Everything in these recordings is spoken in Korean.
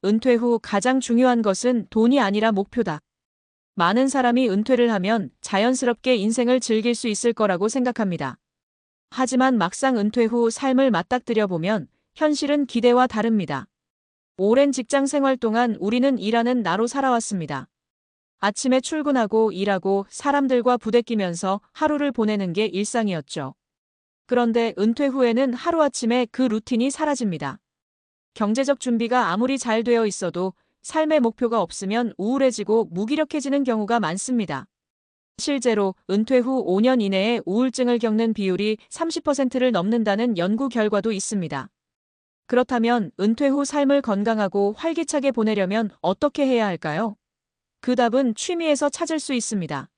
은퇴 후 가장 중요한 것은 돈이 아니라 목표다. 많은 사람이 은퇴를 하면 자연스럽게 인생을 즐길 수 있을 거라고 생각합니다. 하지만 막상 은퇴 후 삶을 맞닥뜨려 보면 현실은 기대와 다릅니다. 오랜 직장 생활 동안 우리는 일하는 나로 살아왔습니다. 아침에 출근하고 일하고 사람들과 부대끼면서 하루를 보내는 게 일상이었죠. 그런데 은퇴 후에는 하루아침에 그 루틴이 사라집니다. 경제적 준비가 아무리 잘 되어 있어도 삶의 목표가 없으면 우울해지고 무기력해지는 경우가 많습니다. 실제로 은퇴 후 5년 이내에 우울증을 겪는 비율이 30%를 넘는다는 연구 결과도 있습니다. 그렇다면 은퇴 후 삶을 건강하고 활기차게 보내려면 어떻게 해야 할까요? 그 답은 취미에서 찾을 수 있습니다.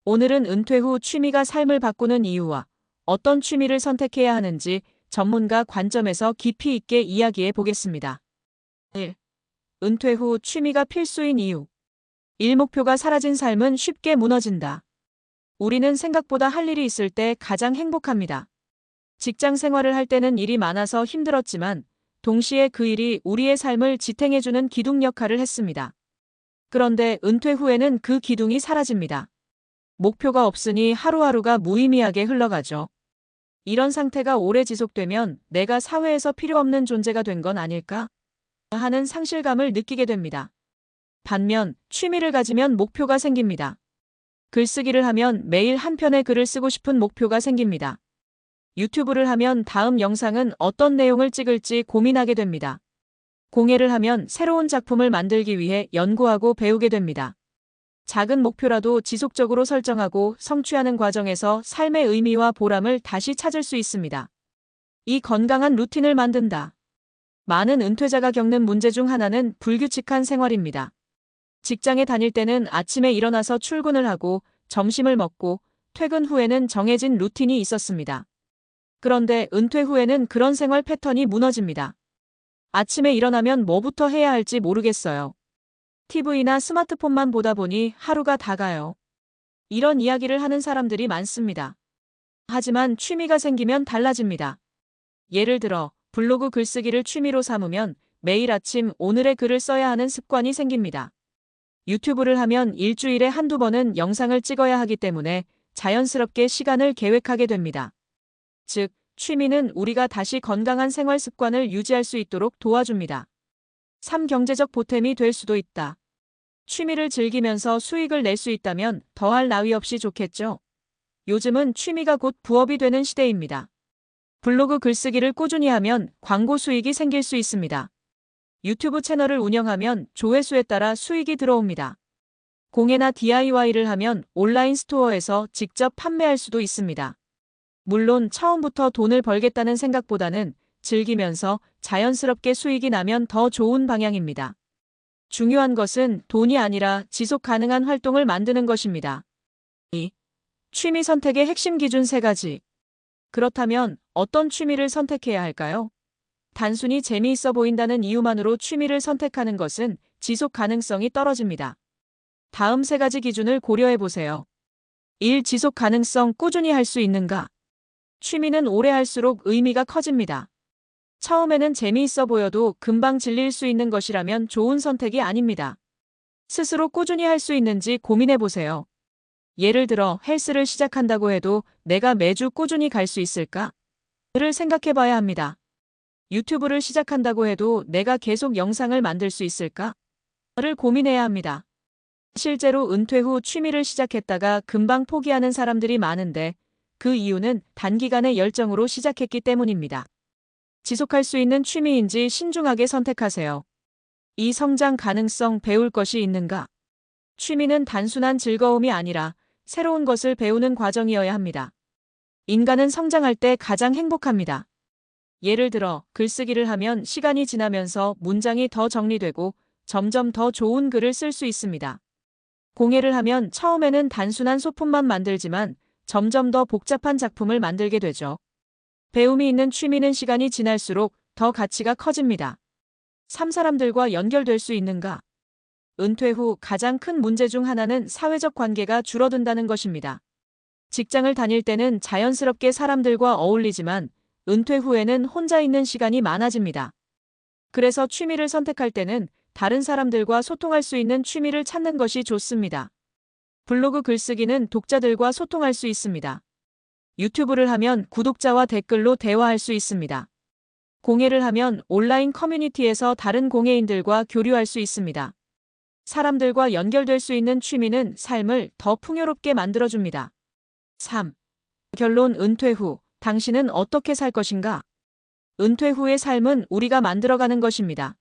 오늘은 은퇴 후 취미가 삶을 바꾸는 이유와 어떤 취미를 선택해야 하는지 전문가 관점에서 깊이 있게 이야기해 보겠습니다. 1. 은퇴 후 취미가 필수인 이유. 일 목표가 사라진 삶은 쉽게 무너진다. 우리는 생각보다 할 일이 있을 때 가장 행복합니다. 직장 생활을 할 때는 일이 많아서 힘들었지만 동시에 그 일이 우리의 삶을 지탱해주는 기둥 역할을 했습니다. 그런데 은퇴 후에는 그 기둥이 사라집니다. 목표가 없으니 하루하루가 무의미하게 흘러가죠. 이런 상태가 오래 지속되면 내가 사회에서 필요 없는 존재가 된 건 아닐까 하는 상실감을 느끼게 됩니다. 반면 취미를 가지면 목표가 생깁니다. 글쓰기를 하면 매일 한 편의 글을 쓰고 싶은 목표가 생깁니다. 유튜브를 하면 다음 영상은 어떤 내용을 찍을지 고민하게 됩니다. 공예를 하면 새로운 작품을 만들기 위해 연구하고 배우게 됩니다. 작은 목표라도 지속적으로 설정하고 성취하는 과정에서 삶의 의미와 보람을 다시 찾을 수 있습니다. 이 건강한 루틴을 만든다. 많은 은퇴자가 겪는 문제 중 하나는 불규칙한 생활입니다. 직장에 다닐 때는 아침에 일어나서 출근을 하고 점심을 먹고 퇴근 후에는 정해진 루틴이 있었습니다. 그런데 은퇴 후에는 그런 생활 패턴이 무너집니다. 아침에 일어나면 뭐부터 해야 할지 모르겠어요. TV나 스마트폰만 보다 보니 하루가 다 가요. 이런 이야기를 하는 사람들이 많습니다. 하지만 취미가 생기면 달라집니다. 예를 들어 블로그 글쓰기를 취미로 삼으면 매일 아침 오늘의 글을 써야 하는 습관이 생깁니다. 유튜브를 하면 일주일에 한두 번은 영상을 찍어야 하기 때문에 자연스럽게 시간을 계획하게 됩니다. 즉, 취미는 우리가 다시 건강한 생활 습관을 유지할 수 있도록 도와줍니다. 3. 경제적 보탬이 될 수도 있다. 취미를 즐기면서 수익을 낼 수 있다면 더할 나위 없이 좋겠죠. 요즘은 취미가 곧 부업이 되는 시대입니다. 블로그 글쓰기를 꾸준히 하면 광고 수익이 생길 수 있습니다. 유튜브 채널을 운영하면 조회수에 따라 수익이 들어옵니다. 공예나 DIY를 하면 온라인 스토어에서 직접 판매할 수도 있습니다. 물론 처음부터 돈을 벌겠다는 생각보다는 즐기면서 자연스럽게 수익이 나면 더 좋은 방향입니다. 중요한 것은 돈이 아니라 지속 가능한 활동을 만드는 것입니다. 2. 취미 선택의 핵심 기준 3가지. 그렇다면 어떤 취미를 선택해야 할까요? 단순히 재미있어 보인다는 이유만으로 취미를 선택하는 것은 지속 가능성이 떨어집니다. 다음 3가지 기준을 고려해 보세요. 1. 지속 가능성. 꾸준히 할 수 있는가? 취미는 오래 할수록 의미가 커집니다. 처음에는 재미있어 보여도 금방 질릴 수 있는 것이라면 좋은 선택이 아닙니다. 스스로 꾸준히 할 수 있는지 고민해 보세요. 예를 들어 헬스를 시작한다고 해도 내가 매주 꾸준히 갈 수 있을까? 를 생각해 봐야 합니다. 유튜브를 시작한다고 해도 내가 계속 영상을 만들 수 있을까? 를 고민해야 합니다. 실제로 은퇴 후 취미를 시작했다가 금방 포기하는 사람들이 많은데 그 이유는 단기간의 열정으로 시작했기 때문입니다. 지속할 수 있는 취미인지 신중하게 선택하세요. 이 성장 가능성. 배울 것이 있는가? 취미는 단순한 즐거움이 아니라 새로운 것을 배우는 과정이어야 합니다. 인간은 성장할 때 가장 행복합니다. 예를 들어 글쓰기를 하면 시간이 지나면서 문장이 더 정리되고 점점 더 좋은 글을 쓸 수 있습니다. 공예를 하면 처음에는 단순한 소품만 만들지만 점점 더 복잡한 작품을 만들게 되죠. 배움이 있는 취미는 시간이 지날수록 더 가치가 커집니다. 3. 사람들과 연결될 수 있는가? 은퇴 후 가장 큰 문제 중 하나는 사회적 관계가 줄어든다는 것입니다. 직장을 다닐 때는 자연스럽게 사람들과 어울리지만 은퇴 후에는 혼자 있는 시간이 많아집니다. 그래서 취미를 선택할 때는 다른 사람들과 소통할 수 있는 취미를 찾는 것이 좋습니다. 블로그 글쓰기는 독자들과 소통할 수 있습니다. 유튜브를 하면 구독자와 댓글로 대화할 수 있습니다. 공예를 하면 온라인 커뮤니티에서 다른 공예인들과 교류할 수 있습니다. 사람들과 연결될 수 있는 취미는 삶을 더 풍요롭게 만들어줍니다. 3. 결론. 은퇴 후 당신은 어떻게 살 것인가? 은퇴 후의 삶은 우리가 만들어가는 것입니다.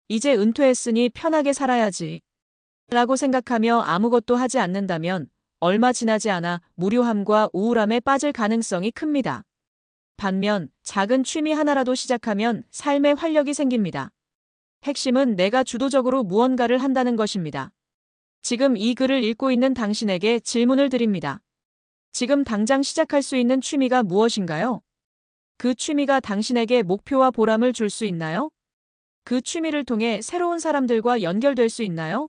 이제 은퇴했으니 편하게 살아야지 라고 생각하며 아무것도 하지 않는다면 얼마 지나지 않아 무료함과 우울함에 빠질 가능성이 큽니다. 반면 작은 취미 하나라도 시작하면 삶에 활력이 생깁니다. 핵심은 내가 주도적으로 무언가를 한다는 것입니다. 지금 이 글을 읽고 있는 당신에게 질문을 드립니다. 지금 당장 시작할 수 있는 취미가 무엇인가요? 그 취미가 당신에게 목표와 보람을 줄 수 있나요? 그 취미를 통해 새로운 사람들과 연결될 수 있나요?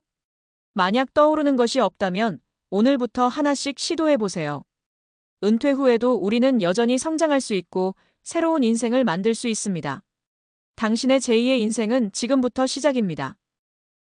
만약 떠오르는 것이 없다면 오늘부터 하나씩 시도해 보세요. 은퇴 후에도 우리는 여전히 성장할 수 있고 새로운 인생을 만들 수 있습니다. 당신의 제2의 인생은 지금부터 시작입니다.